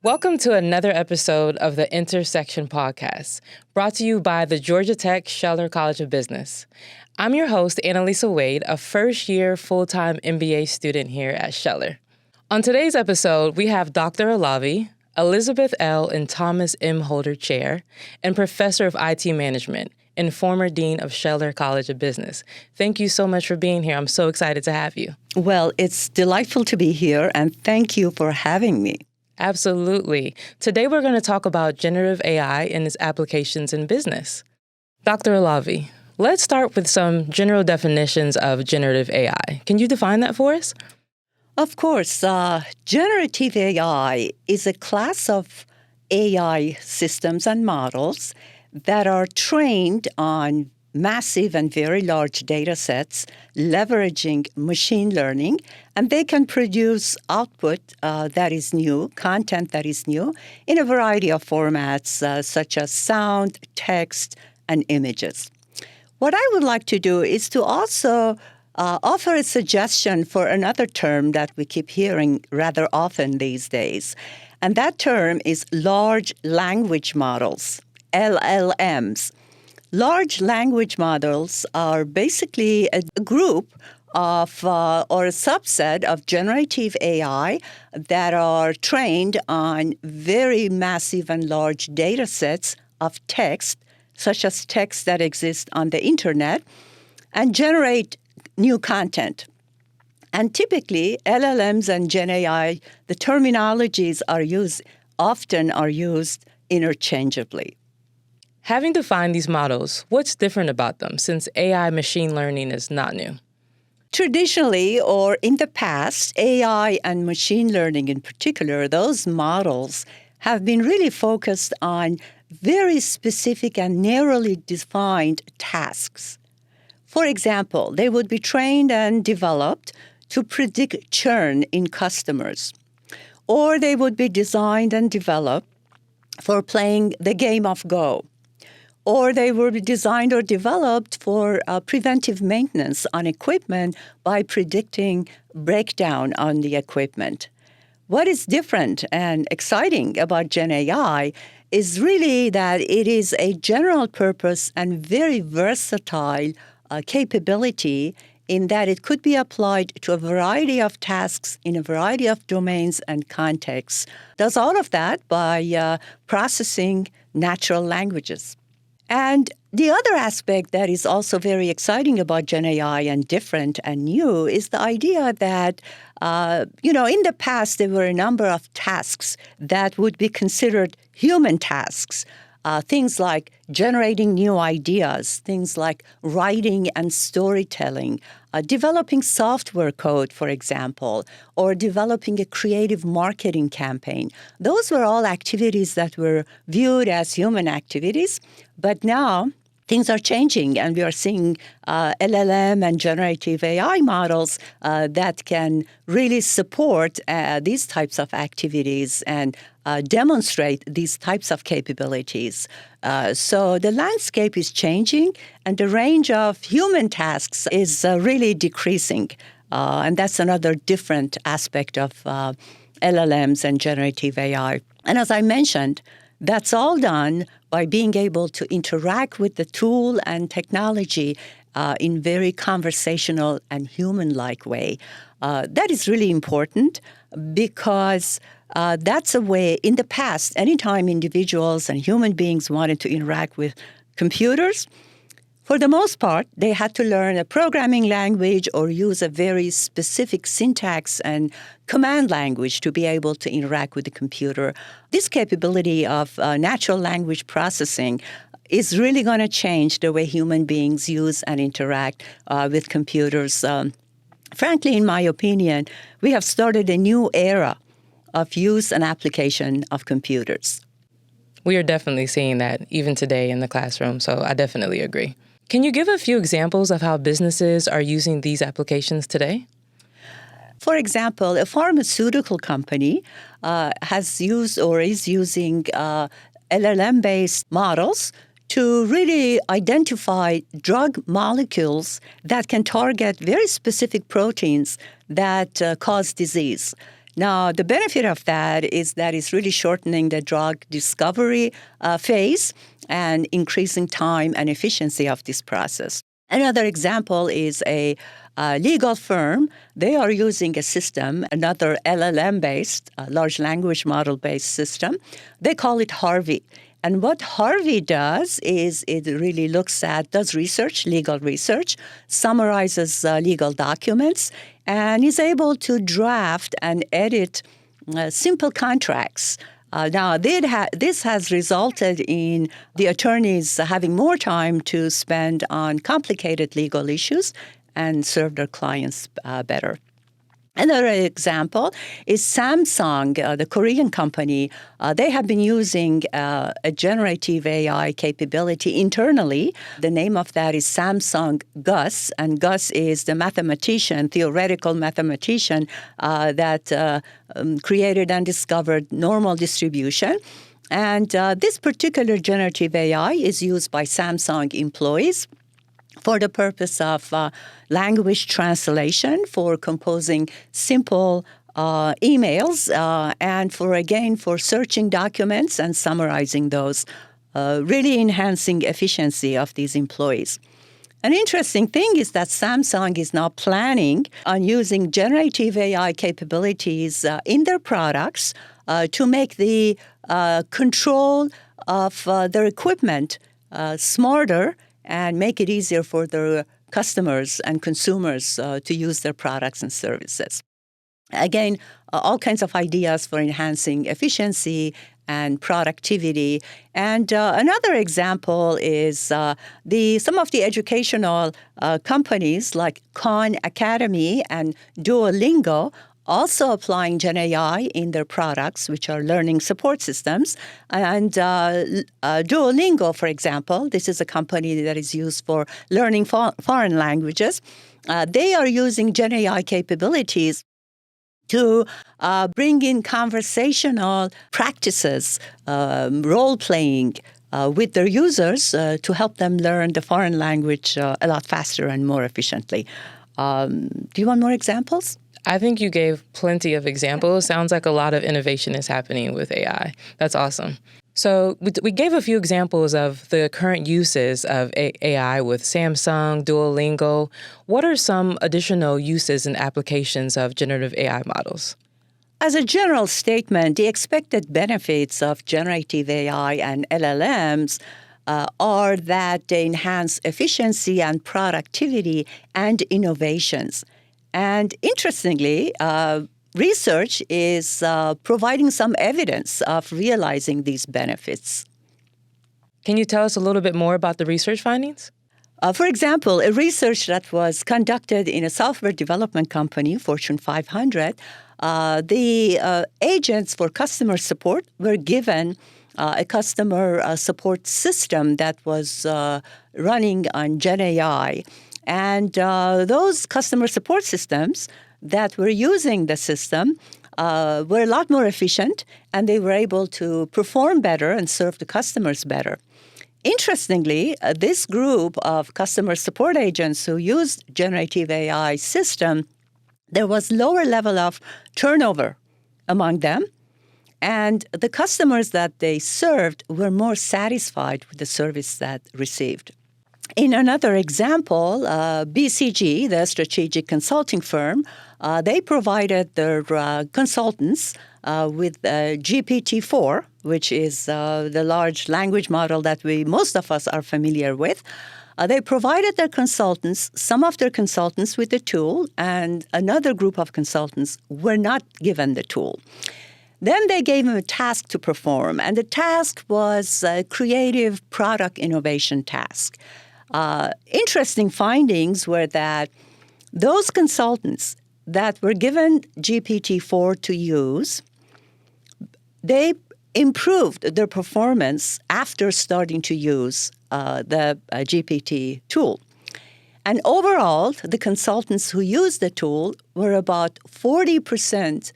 Welcome to another episode of the Intersection Podcast, brought to you by the Georgia Tech Scheller College of Business. I'm your host, Analisa Wade, a first-year full-time MBA student here at Scheller. On today's episode, we have Dr. Alavi, Elizabeth L. and Thomas M. Holder Chair, and Professor of IT Management, and former Dean of Scheller College of Business. Thank you so much for being here. I'm so excited to have you. Well, it's delightful to be here, and thank you for having me. Absolutely. Today, we're going to talk about generative AI and its applications in business. Dr. Alavi, let's start with some general definitions of generative AI. Can you define that for us? Of course, generative AI is a class of AI systems and models that are trained on massive and very large data sets, leveraging machine learning, and they can produce output that is new, content that is new, in a variety of formats such as sound, text, and images. What I would like to do is to also offer a suggestion for another term that we keep hearing rather often these days, and that term is large language models, LLMs. Large language models are basically a group of or a subset of generative AI that are trained on very massive and large data sets of text, such as text that exists on the internet, and generate new content. And typically, LLMs and Gen AI, the terminologies often are used interchangeably. Having defined these models, what's different about them since AI machine learning is not new? Traditionally, or in the past, AI and machine learning in particular, those models have been really focused on very specific and narrowly defined tasks. For example, they would be trained and developed to predict churn in customers, or they would be designed and developed for playing the game of Go, or they were designed or developed for preventive maintenance on equipment by predicting breakdown on the equipment. What is different and exciting about Gen AI is really that it is a general purpose and very versatile capability in that it could be applied to a variety of tasks in a variety of domains and contexts. Does all of that by processing natural languages. And the other aspect that is also very exciting about Gen AI and different and new is the idea that, in the past, there were a number of tasks that would be considered human tasks. Things like generating new ideas, things like writing and storytelling, developing software code, for example, or developing a creative marketing campaign. Those were all activities that were viewed as human activities, but now things are changing, and we are seeing LLM and generative AI models that can really support these types of activities and demonstrate these types of capabilities. So the landscape is changing, and the range of human tasks is really decreasing. And that's another different aspect of LLMs and generative AI. And as I mentioned, that's all done by being able to interact with the tool and technology in very conversational and human-like way. That is really important because that's a way, in the past, anytime individuals and human beings wanted to interact with computers, for the most part, they had to learn a programming language or use a very specific syntax and command language to be able to interact with the computer. This capability of natural language processing is really going to change the way human beings use and interact with computers. Frankly, in my opinion, we have started a new era of use and application of computers. We are definitely seeing that even today in the classroom, so I definitely agree. Can you give a few examples of how businesses are using these applications today? For example, a pharmaceutical company has used or is using LLM-based models to really identify drug molecules that can target very specific proteins that cause disease. Now, the benefit of that is that it's really shortening the drug discovery phase and increasing time and efficiency of this process. Another example is a legal firm. They are using a system, another LLM-based, large language model-based system. They call it Harvey. And what Harvey does is it really does research, legal research, summarizes legal documents, and is able to draft and edit simple contracts. Now, this has resulted in the attorneys having more time to spend on complicated legal issues and serve their clients better. Another example is Samsung, the Korean company. They have been using a generative AI capability internally. The name of that is Samsung Gus, and Gus is the theoretical mathematician that created and discovered normal distribution. And this particular generative AI is used by Samsung employees for the purpose of language translation, for composing simple emails, and for searching documents and summarizing those, really enhancing efficiency of these employees. An interesting thing is that Samsung is now planning on using generative AI capabilities in their products to make the control of their equipment smarter and make it easier for their customers and consumers to use their products and services. Again, all kinds of ideas for enhancing efficiency and productivity. And another example is some of the educational companies like Khan Academy and Duolingo also applying Gen AI in their products, which are learning support systems. And Duolingo, for example, this is a company that is used for learning foreign languages. They are using Gen AI capabilities to bring in conversational practices, role-playing with their users to help them learn the foreign language a lot faster and more efficiently. Do you want more examples? I think you gave plenty of examples. Sounds like a lot of innovation is happening with AI. That's awesome. So we gave a few examples of the current uses of AI with Samsung, Duolingo. What are some additional uses and applications of generative AI models? As a general statement, the expected benefits of generative AI and LLMs are that they enhance efficiency and productivity and innovations. And interestingly, research is providing some evidence of realizing these benefits. Can you tell us a little bit more about the research findings? For example, a research that was conducted in a software development company, Fortune 500, the agents for customer support were given a customer support system that was running on Gen AI. And those customer support systems that were using the system were a lot more efficient, and they were able to perform better and serve the customers better. Interestingly, this group of customer support agents who used generative AI system, there was lower level of turnover among them, and the customers that they served were more satisfied with the service that received. In another example, BCG, the strategic consulting firm, they provided their consultants with GPT-4, which is the large language model that most of us are familiar with. They provided some of their consultants with the tool, and another group of consultants were not given the tool. Then they gave them a task to perform, and the task was a creative product innovation task. Interesting findings were that those consultants that were given GPT-4 to use, they improved their performance after starting to use the GPT tool. And overall, the consultants who used the tool were about 40%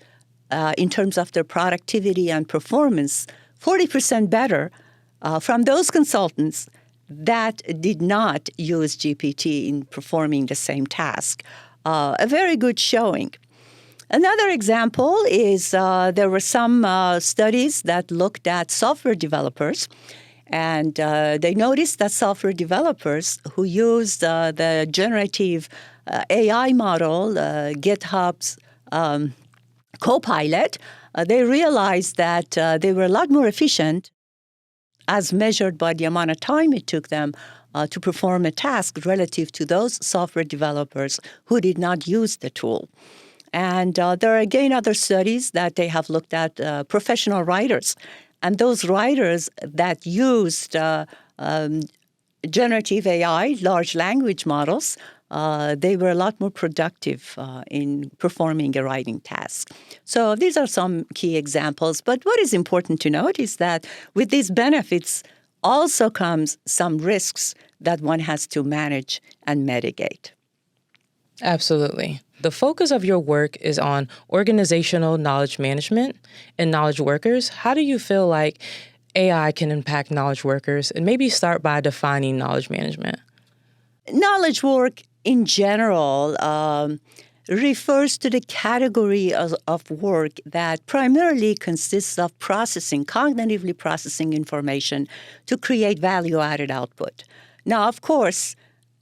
in terms of their productivity and performance, 40% better from those consultants that did not use GPT in performing the same task. A very good showing. Another example is there were some studies that looked at software developers, and they noticed that software developers who used the generative AI model, GitHub's Copilot, they realized that they were a lot more efficient as measured by the amount of time it took them to perform a task relative to those software developers who did not use the tool. And there are, again, other studies that they have looked at professional writers. And those writers that used generative AI, large language models, they were a lot more productive in performing a writing task. So these are some key examples. But what is important to note is that with these benefits also comes some risks that one has to manage and mitigate. Absolutely. The focus of your work is on organizational knowledge management and knowledge workers. How do you feel like AI can impact knowledge workers? And maybe start by defining knowledge management. Knowledge work in general refers to the category of work that primarily consists of cognitively processing information to create value-added output. Now, of course,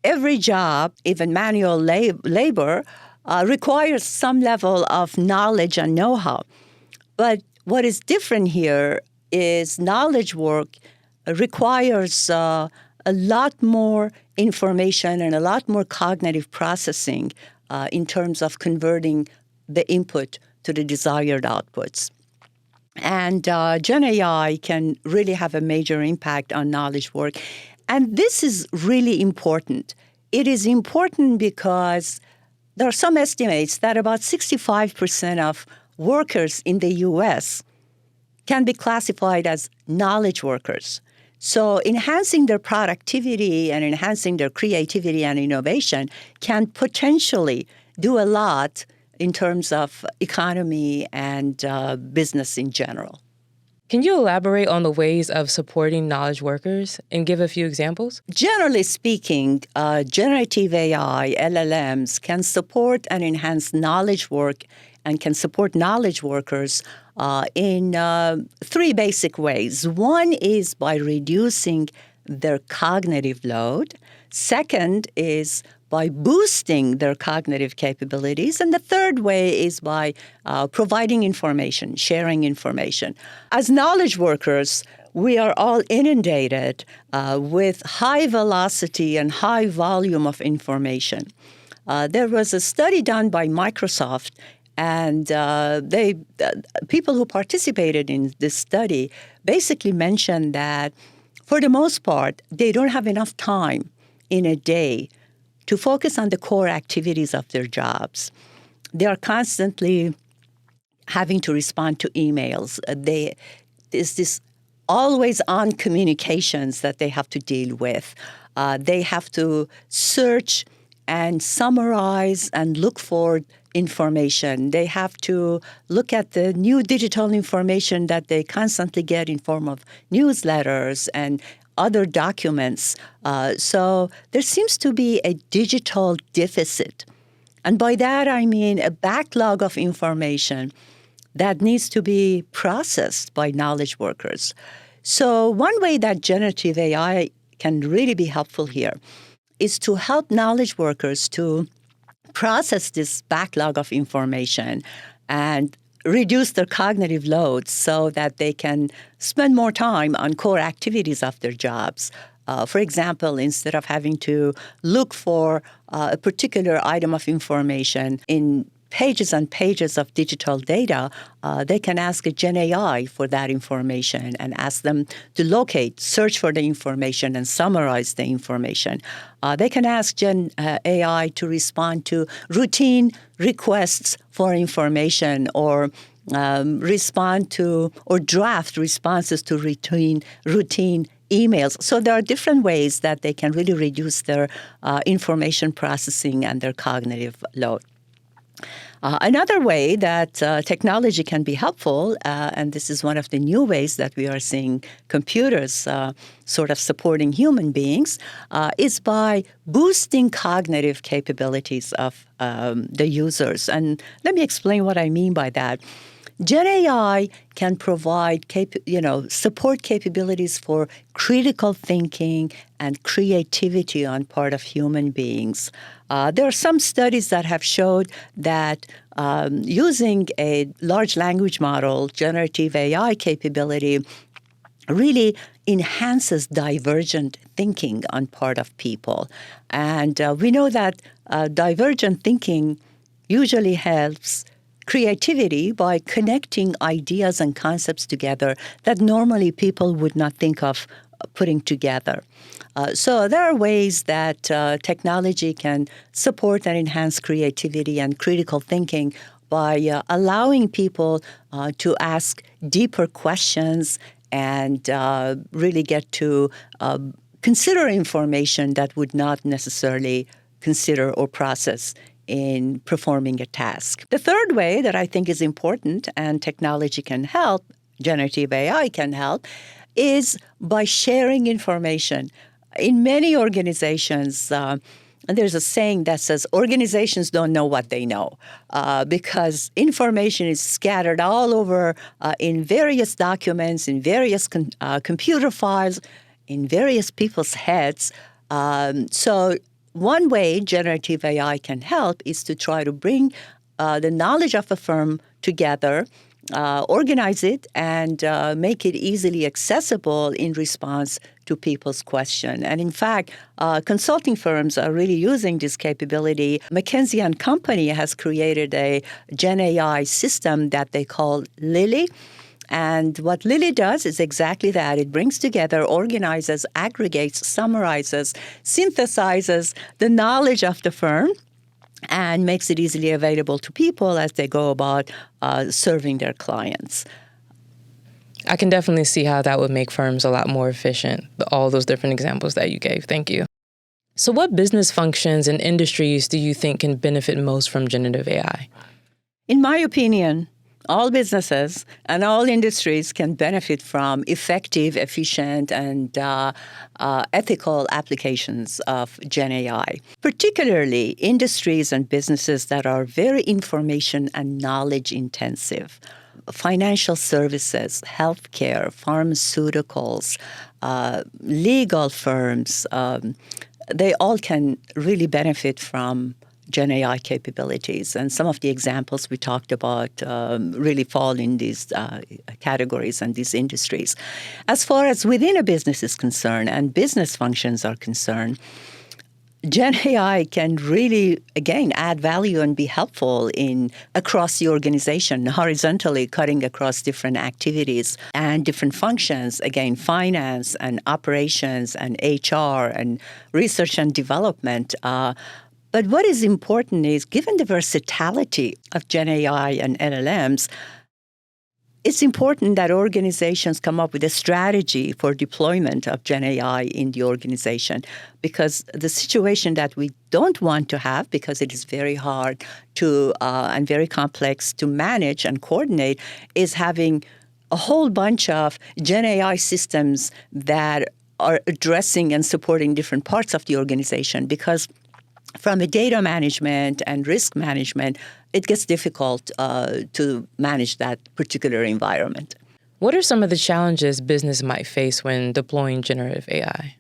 every job, even manual labor, requires some level of knowledge and know-how. But what is different here is knowledge work requires a lot more information and a lot more cognitive processing in terms of converting the input to the desired outputs. And Gen AI can really have a major impact on knowledge work. And this is really important. It is important because there are some estimates that about 65% of workers in the U.S. can be classified as knowledge workers. So enhancing their productivity and enhancing their creativity and innovation can potentially do a lot in terms of economy and business in general. Can you elaborate on the ways of supporting knowledge workers and give a few examples? Generally speaking, generative AI, LLMs, can support and enhance knowledge work and can support knowledge workers in three basic ways. One is by reducing their cognitive load. Second is by boosting their cognitive capabilities. And the third way is by providing information, sharing information. As knowledge workers, we are all inundated with high velocity and high volume of information. There was a study done by Microsoft, and people who participated in this study basically mentioned that, for the most part, they don't have enough time in a day to focus on the core activities of their jobs. They are constantly having to respond to emails. There's this always-on communications that they have to deal with. They have to search and summarize and look for information. They have to look at the new digital information that they constantly get in form of newsletters and other documents. So there seems to be a digital deficit. And by that, I mean a backlog of information that needs to be processed by knowledge workers. So one way that generative AI can really be helpful here is to help knowledge workers to process this backlog of information and reduce their cognitive load so that they can spend more time on core activities of their jobs. For example, instead of having to look for a particular item of information in pages and pages of digital data, they can ask a Gen AI for that information and ask them to search for the information and summarize the information. They can ask Gen AI to respond to routine requests for information or respond to or draft responses to routine emails. So there are different ways that they can really reduce their information processing and their cognitive load. Another way that technology can be helpful, and this is one of the new ways that we are seeing computers sort of supporting human beings, is by boosting cognitive capabilities of the users. And let me explain what I mean by that. Gen AI can provide support capabilities for critical thinking and creativity on part of human beings. There are some studies that have showed that using a large language model, generative AI capability, really enhances divergent thinking on part of people. And we know that divergent thinking usually helps creativity by connecting ideas and concepts together that normally people would not think of putting together. So there are ways that technology can support and enhance creativity and critical thinking by allowing people to ask deeper questions and really get to consider information that would not necessarily consider or process in performing a task. The third way that I think is important and technology can help, generative AI can help, is by sharing information. In many organizations, there's a saying that says organizations don't know what they know because information is scattered all over in various documents, in various computer files, in various people's heads. So one way generative AI can help is to try to bring the knowledge of a firm together, organize it, and make it easily accessible in response to people's question. And in fact, consulting firms are really using this capability. McKinsey & Company has created a Gen AI system that they call Lily. And what Lily does is exactly that. It brings together, organizes, aggregates, summarizes, synthesizes the knowledge of the firm and makes it easily available to people as they go about serving their clients. I can definitely see how that would make firms a lot more efficient, all those different examples that you gave. Thank you. So what business functions and industries do you think can benefit most from generative AI? In my opinion, all businesses and all industries can benefit from effective, efficient, and ethical applications of Gen AI, particularly industries and businesses that are very information and knowledge intensive. Financial services, healthcare, pharmaceuticals, legal firms, they all can really benefit from Gen AI capabilities. And some of the examples we talked about really fall in these categories and these industries. As far as within a business is concerned and business functions are concerned, Gen AI can really, again, add value and be helpful across the organization, horizontally cutting across different activities and different functions, again, finance and operations and HR and research and development. But what is important is, given the versatility of Gen AI and LLMs, it's important that organizations come up with a strategy for deployment of Gen AI in the organization, because the situation that we don't want to have, because it is very hard to and very complex to manage and coordinate, is having a whole bunch of Gen AI systems that are addressing and supporting different parts of the organization, because from a data management and risk management, it gets difficult to manage that particular environment. What are some of the challenges business might face when deploying generative AI?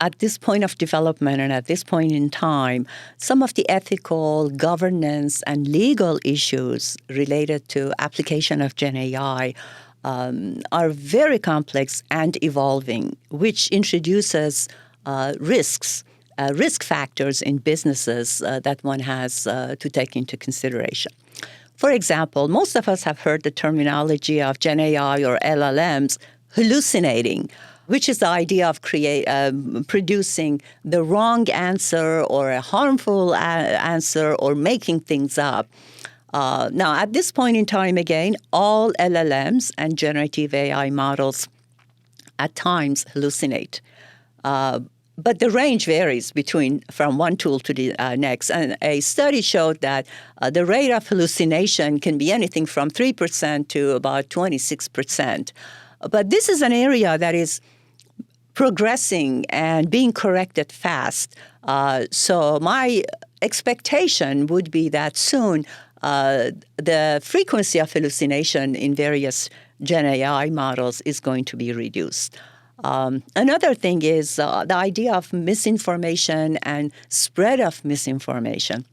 At this point of development and at this point in time, some of the ethical, governance, and legal issues related to application of Gen AI are very complex and evolving, which introduces risks. Risk factors in businesses that one has to take into consideration. For example, most of us have heard the terminology of Gen AI or LLMs hallucinating, which is the idea of producing the wrong answer or a harmful answer or making things up. Now, at this point in time, again, all LLMs and generative AI models at times hallucinate. but the range varies from one tool to the next. And a study showed that the rate of hallucination can be anything from 3% to about 26%. But this is an area that is progressing and being corrected fast. So my expectation would be that soon the frequency of hallucination in various Gen AI models is going to be reduced. Another thing is the idea of misinformation and spread of misinformation.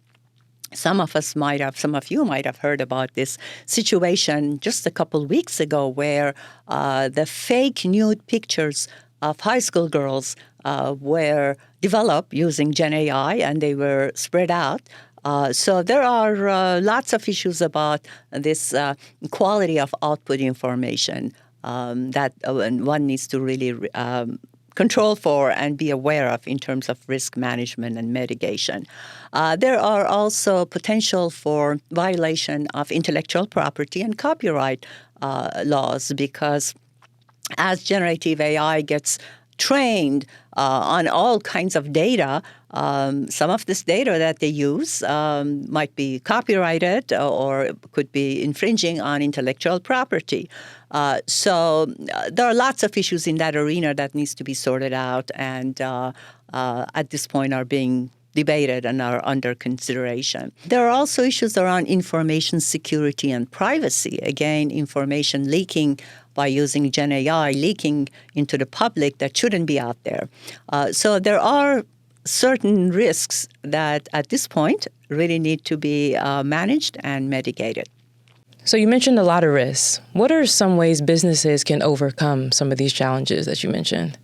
Some of you might have heard about this situation just a couple weeks ago where the fake nude pictures of high school girls were developed using Gen AI, and they were spread out. So there are lots of issues about this quality of output information that one needs to really control for and be aware of in terms of risk management and mitigation. There are also potential for violation of intellectual property and copyright laws, because as generative AI gets trained on all kinds of data, some of this data that they use might be copyrighted or could be infringing on intellectual property. So there are lots of issues in that arena that needs to be sorted out, and at this point are being debated and are under consideration. There are also issues around information security and privacy. Again, information leaking by using Gen AI, leaking into the public that shouldn't be out there. So there are certain risks that at this point really need to be managed and mitigated. So you mentioned a lot of risks. What are some ways businesses can overcome some of these challenges that you mentioned?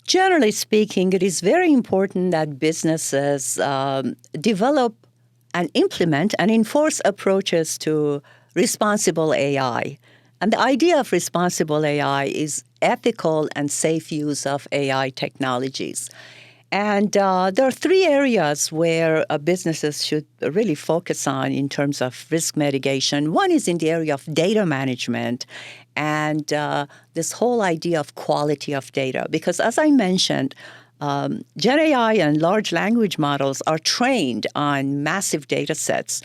Generally speaking, it is very important that businesses develop and implement and enforce approaches to responsible AI. And the idea of responsible AI is ethical and safe use of AI technologies. And there are three areas where businesses should really focus on in terms of risk mitigation. One is in the area of data management and this whole idea of quality of data. Because as I mentioned, Gen AI and large language models are trained on massive data sets.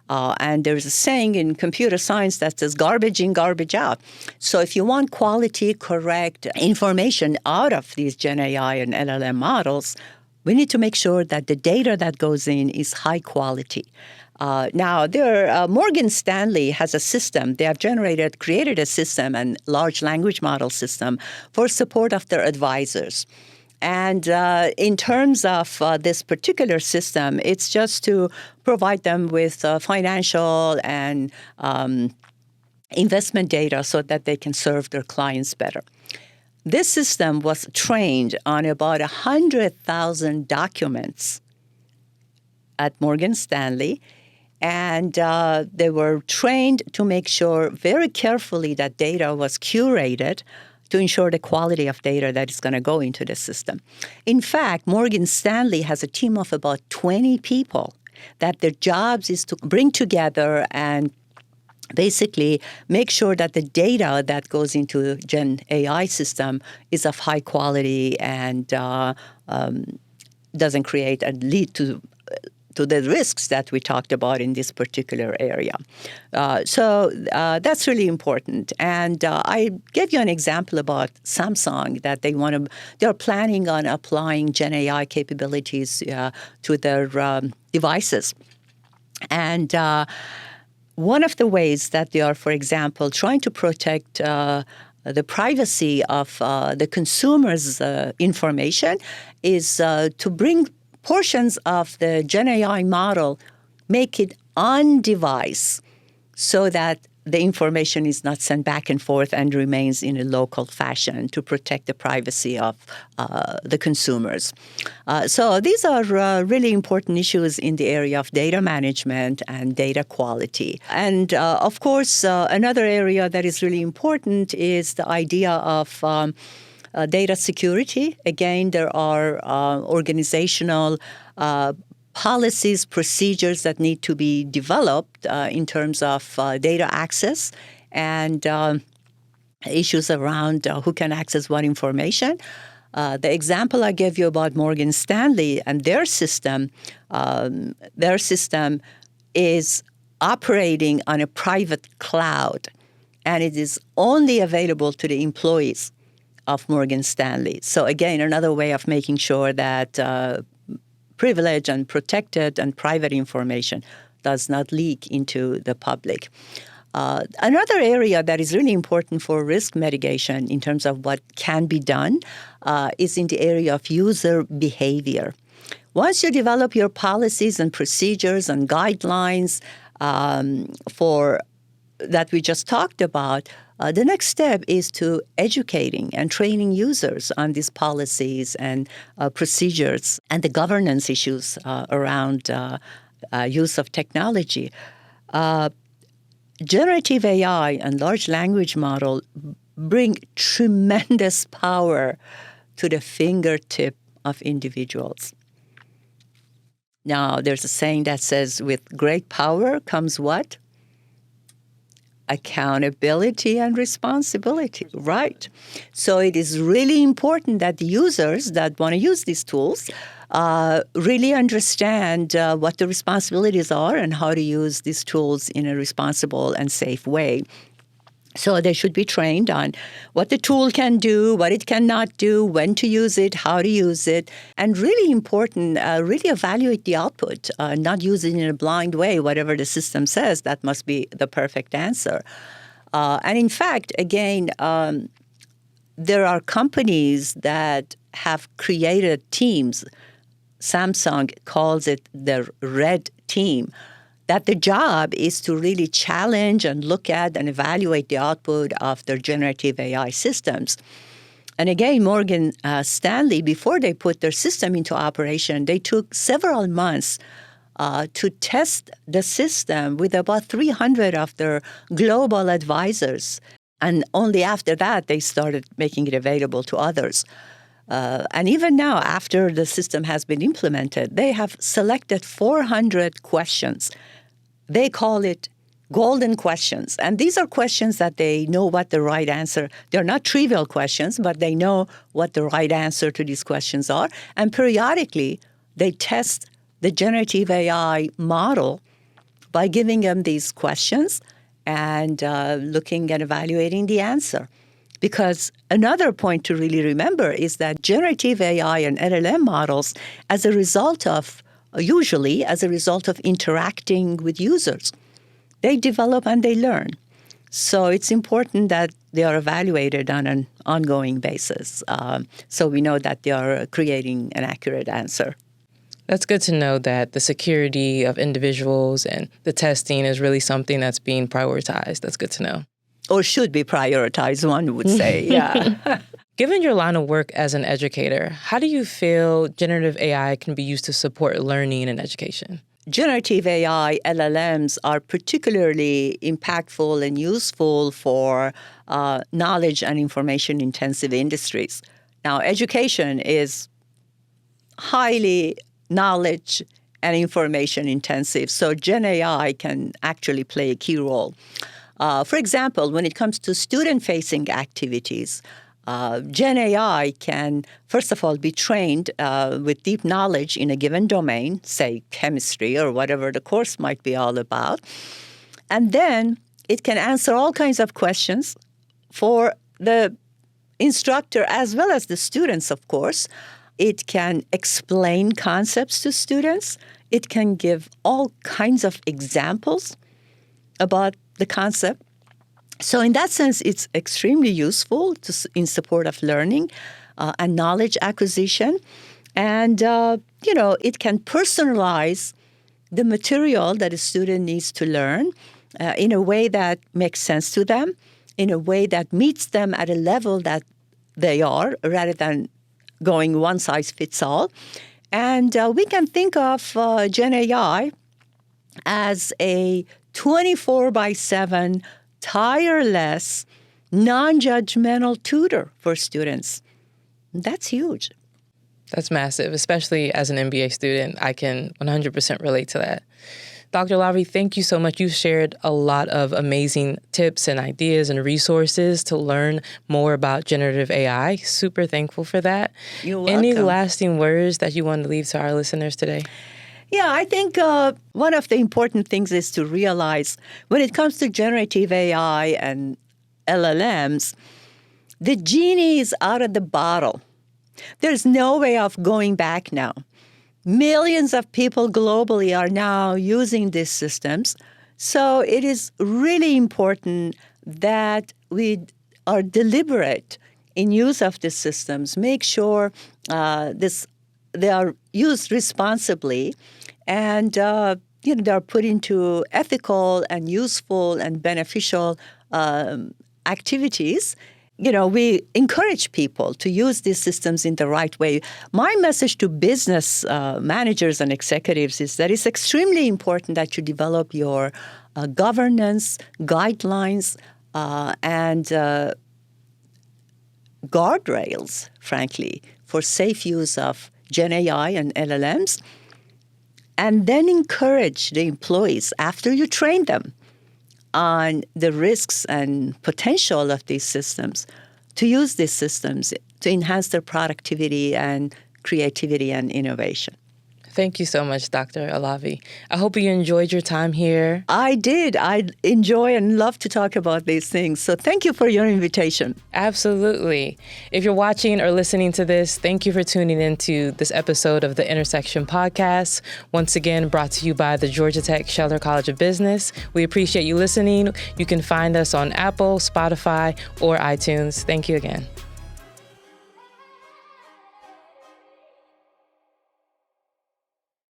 And there's a saying in computer science that says garbage in, garbage out. So if you want quality, correct information out of these Gen AI and LLM models, we need to make sure that the data that goes in is high quality. Now, Morgan Stanley has a system. They have created a system, and large language model system, for support of their advisors. And in terms of this particular system, it's just to provide them with financial and investment data so that they can serve their clients better. This system was trained on about 100,000 documents at Morgan Stanley, and they were trained to make sure very carefully that data was curated to ensure the quality of data that is going to go into the system. In fact, Morgan Stanley has a team of about 20 people that their jobs is to bring together and basically make sure that the data that goes into Gen AI system is of high quality and doesn't create and lead to the risks that we talked about in this particular area. So that's really important. And I gave you an example about Samsung that they're planning on applying Gen AI capabilities to their devices. And one of the ways that they are, for example, trying to protect the privacy of the consumer's information is to bring portions of the Gen AI model, make it on device so that the information is not sent back and forth and remains in a local fashion to protect the privacy of the consumers. So these are really important issues in the area of data management and data quality. And of course, another area that is really important is the idea of data security. Again, there are organizational policies, procedures that need to be developed in terms of data access and issues around who can access what information. The example I gave you about Morgan Stanley and their system is operating on a private cloud, and it is only available to the employees of Morgan Stanley. So again, another way of making sure that privileged and protected and private information does not leak into the public. Another area that is really important for risk mitigation in terms of what can be done is in the area of user behavior. Once you develop your policies and procedures and guidelines for that we just talked about, the next step is to educating and training users on these policies and procedures and the governance issues around use of technology. Generative AI and large language model bring tremendous power to the fingertip of individuals. Now, there's a saying that says, with great power comes what? Accountability and responsibility, right? So it is really important that the users that want to use these tools really understand what the responsibilities are and how to use these tools in a responsible and safe way. So they should be trained on what the tool can do, what it cannot do, when to use it, how to use it, and really important, really evaluate the output, not use it in a blind way. Whatever the system says, that must be the perfect answer. And in fact, again, there are companies that have created teams. Samsung calls it the red team, that the job is to really challenge and look at and evaluate the output of their generative AI systems. And again, Morgan Stanley, before they put their system into operation, they took several months to test the system with about 300 of their global advisors. And only after that, they started making it available to others. And even now, after the system has been implemented, they have selected 400 questions. They call it golden questions. And these are questions that they know what the right answer. They're not trivial questions, but they know what the right answer to these questions are. And periodically, they test the generative AI model by giving them these questions and looking and evaluating the answer. Because another point to really remember is that generative AI and LLM models, usually as a result of interacting with users, they develop and they learn. So it's important that they are evaluated on an ongoing basis, so we know that they are creating an accurate answer. That's good to know that the security of individuals and the testing is really something that's being prioritized. That's good to know. Or should be prioritized, one would say, yeah. Given your line of work as an educator, how do you feel generative AI can be used to support learning and education? Generative AI, LLMs, are particularly impactful and useful for knowledge and information-intensive industries. Now, education is highly knowledge and information-intensive, so Gen AI can actually play a key role. For example, when it comes to student-facing activities, Gen AI can, first of all, be trained with deep knowledge in a given domain, say chemistry or whatever the course might be all about. And then it can answer all kinds of questions for the instructor as well as the students, of course. It can explain concepts to students. It can give all kinds of examples about the concept. So in that sense, it's extremely useful in support of learning and knowledge acquisition. And, it can personalize the material that a student needs to learn in a way that makes sense to them, in a way that meets them at a level that they are, rather than going one size fits all. And we can think of Gen AI as a 24/7, tireless, non-judgmental tutor for students. That's huge. That's massive, especially as an MBA student. I can 100% relate to that. Dr. Alavi, thank you so much. You shared a lot of amazing tips and ideas and resources to learn more about generative AI. Super thankful for that. You're welcome. Any lasting words that you want to leave to our listeners today? Yeah, I think one of the important things is to realize when it comes to generative AI and LLMs, the genie is out of the bottle. There's no way of going back now. Millions of people globally are now using these systems. So it is really important that we are deliberate in use of these systems, make sure they are used responsibly, and they are put into ethical and useful and beneficial activities. We encourage people to use these systems in the right way. My message to business managers and executives is that it's extremely important that you develop your governance, guidelines, and guardrails, frankly, for safe use of Gen AI and LLMs, and then encourage the employees, after you train them, on the risks and potential of these systems, to use these systems to enhance their productivity and creativity and innovation. Thank you so much, Dr. Alavi. I hope you enjoyed your time here. I did. I enjoy and love to talk about these things. So thank you for your invitation. Absolutely. If you're watching or listening to this, thank you for tuning into this episode of the Intersection Podcast. Once again, brought to you by the Georgia Tech Scheller College of Business. We appreciate you listening. You can find us on Apple, Spotify, or iTunes. Thank you again.